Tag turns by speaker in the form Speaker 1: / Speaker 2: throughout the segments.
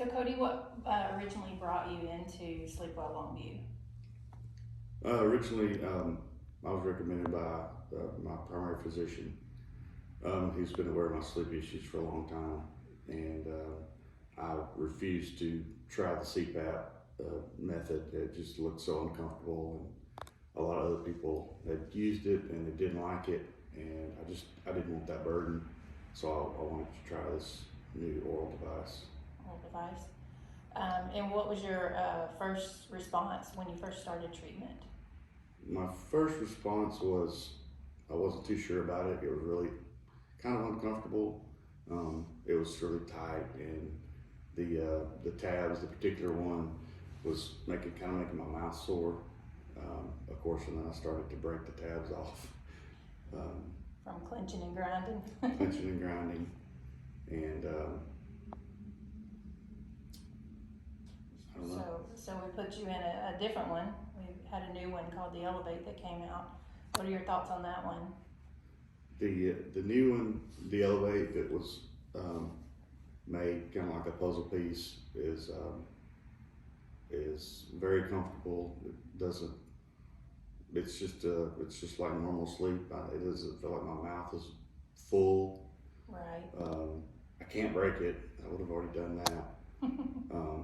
Speaker 1: So Cody, what originally brought you into Sleepwell Longview?
Speaker 2: Originally, I was recommended by my primary physician. He's been aware of my sleep issues for a long time, and I refused to try the CPAP method. It just looked so uncomfortable, and a lot of other people had used it and they didn't like it, and I didn't want that burden, so I wanted to try this new oral device.
Speaker 1: Oral device. And what was your first response when you first started treatment?
Speaker 2: My first response was I wasn't too sure about it. It was really kind of uncomfortable. It was really tight, and the tabs, the particular one, was making my mouth sore. Of course, and then I started to break the tabs off.
Speaker 1: From clenching and grinding.
Speaker 2: Clenching and grinding, and I don't know.
Speaker 1: So we put you in a different one. We had a new one called the Elevate that came out. What are your thoughts on that one?
Speaker 2: The new one, the Elevate, that was made kind of like a puzzle piece, is very comfortable. It doesn't. It's just like normal sleep. It doesn't feel like my mouth is full.
Speaker 1: Right.
Speaker 2: I can't break it. I would have already done that.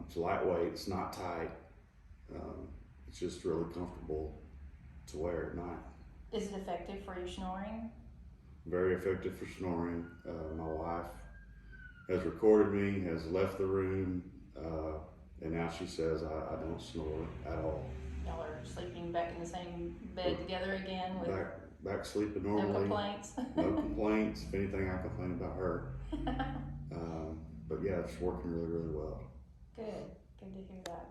Speaker 2: It's lightweight. It's not tight. It's just really comfortable to wear at night.
Speaker 1: Is it effective for your snoring?
Speaker 2: Very effective for snoring. My wife has recorded me, has left the room, and now she says I don't snore at all.
Speaker 1: Y'all are sleeping back in the same bed together again with
Speaker 2: back sleeping normally.
Speaker 1: no complaints.
Speaker 2: No complaints. If anything, I complain about her. But yeah, it's working really, really well.
Speaker 1: Good to hear that.